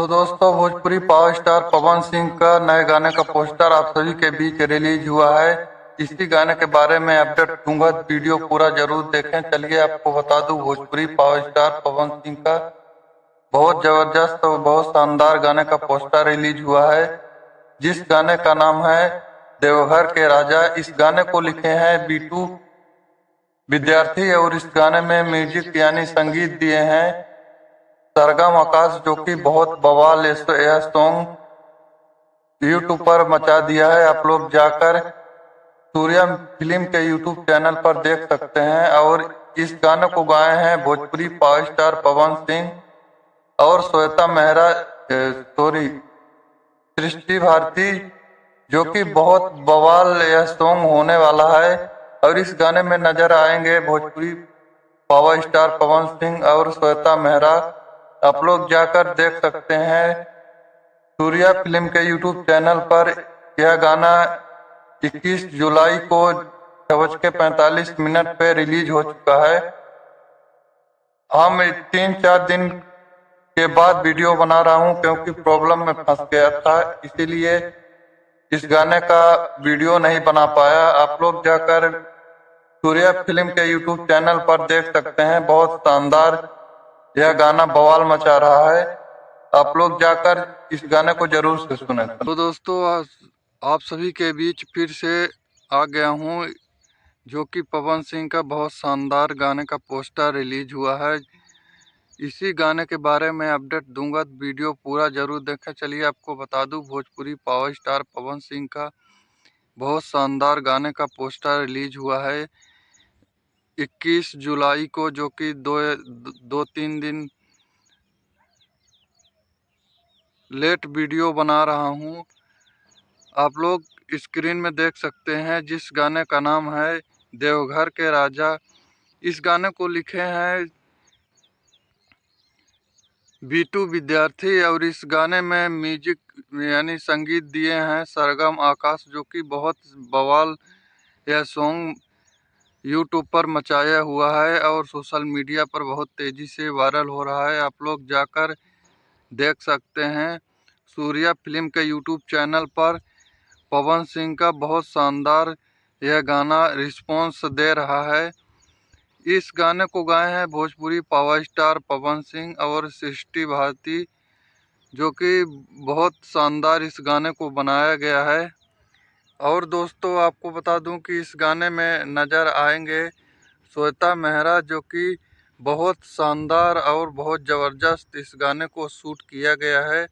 तो दोस्तों, Bhojpuri power star Pawan Singh का नए गाने का पोस्टर आप सभी के बीच रिलीज हुआ है। इसी गाने के बारे में अपडेट दूंगा, वीडियो पूरा जरूर देखें। चलिए आपको बता दूं, भोजपुरी पावर स्टार पवन सिंह का बहुत जबरदस्त और बहुत शानदार गाने का पोस्टर रिलीज हुआ है, जिस गाने का नाम है देवघर के राजा। इस गाने को लिखे हैं बीटू विद्यार्थी और इस गाने में म्यूजिक यानी संगीत दिए हैं सरगम आकाश, जो कि बहुत बवाल यह सॉन्ग यूट्यूब पर मचा दिया है। आप लोग जाकर सूर्या फिल्म के यूट्यूब चैनल पर देख सकते हैं। और इस गाने को गाए हैं भोजपुरी पावर स्टार पवन सिंह और श्वेता मेहरा, सॉरी, सृष्टि भारती, जो कि बहुत बवाल यह सॉन्ग होने वाला है। और इस गाने में नजर आएंगे भोजपुरी पावर स्टार पवन सिंह और श्वेता मेहरा। आप लोग जाकर देख सकते हैं सूर्या फिल्म के यूट्यूब चैनल पर। यह गाना 21 जुलाई को 6:45 पे रिलीज हो चुका है। हम 3-4 दिन के बाद वीडियो बना रहा हूं, क्योंकि प्रॉब्लम में फंस गया था, इसीलिए इस गाने का वीडियो नहीं बना पाया। आप लोग जाकर सूर्या फिल्म के यूट्यूब चैनल पर देख सकते हैं। बहुत शानदार यह गाना बवाल मचा रहा है। आप लोग जाकर इस गाने को जरूर से सुने। तो दोस्तों, आप सभी के बीच फिर से आ गया हूँ, जो कि पवन सिंह का बहुत शानदार गाने का पोस्टर रिलीज हुआ है। इसी गाने के बारे में अपडेट दूंगा, वीडियो पूरा जरूर देखें। चलिए आपको बता दूं, भोजपुरी पावर स्टार पवन सिंह का बहुत शानदार गाने का पोस्टर रिलीज हुआ है 21 जुलाई को, जो कि 2-3 दिन लेट वीडियो बना रहा हूं। आप लोग स्क्रीन में देख सकते हैं, जिस गाने का नाम है देवघर के राजा। इस गाने को लिखे हैं बीटू विद्यार्थी और इस गाने में म्यूजिक यानी संगीत दिए हैं सरगम आकाश, जो कि बहुत बवाल यह सॉन्ग यूट्यूब पर मचाया हुआ है और सोशल मीडिया पर बहुत तेजी से वायरल हो रहा है। आप लोग जाकर देख सकते हैं सूर्या फिल्म के यूट्यूब चैनल पर। पवन सिंह का बहुत शानदार यह गाना रिस्पॉन्स दे रहा है। इस गाने को गाए हैं भोजपुरी पावर स्टार पवन सिंह और सृष्टि भारती, जो कि बहुत शानदार इस गाने को बनाया गया है। और दोस्तों, आपको बता दूं कि इस गाने में नज़र आएंगे श्वेता मेहरा, जो कि बहुत शानदार और बहुत ज़बरदस्त इस गाने को शूट किया गया है।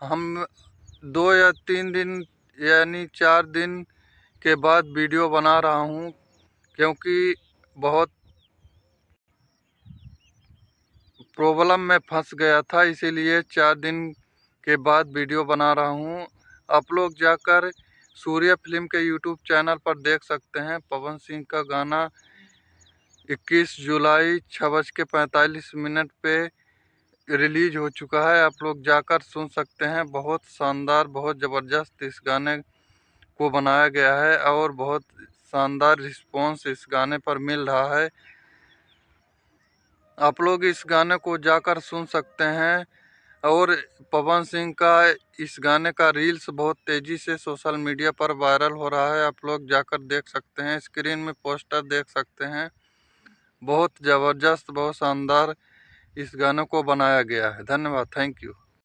हम 2 या 3 दिन यानी 4 दिन के बाद वीडियो बना रहा हूं, क्योंकि बहुत प्रॉब्लम में फंस गया था, इसीलिए 4 दिन के बाद वीडियो बना रहा हूं। आप लोग जाकर सूर्या फिल्म के यूट्यूब चैनल पर देख सकते हैं। पवन सिंह का गाना 21 जुलाई 6:45 पे रिलीज हो चुका है। आप लोग जाकर सुन सकते हैं। बहुत शानदार, बहुत ज़बरदस्त इस गाने को बनाया गया है और बहुत शानदार रिस्पॉन्स इस गाने पर मिल रहा है। आप लोग इस गाने को जाकर सुन सकते हैं। और पवन सिंह का इस गाने का रील्स बहुत तेज़ी से सोशल मीडिया पर वायरल हो रहा है। आप लोग जाकर देख सकते हैं, स्क्रीन में पोस्टर देख सकते हैं। बहुत ज़बरदस्त, बहुत शानदार इस गाने को बनाया गया है। धन्यवाद, थैंक यू।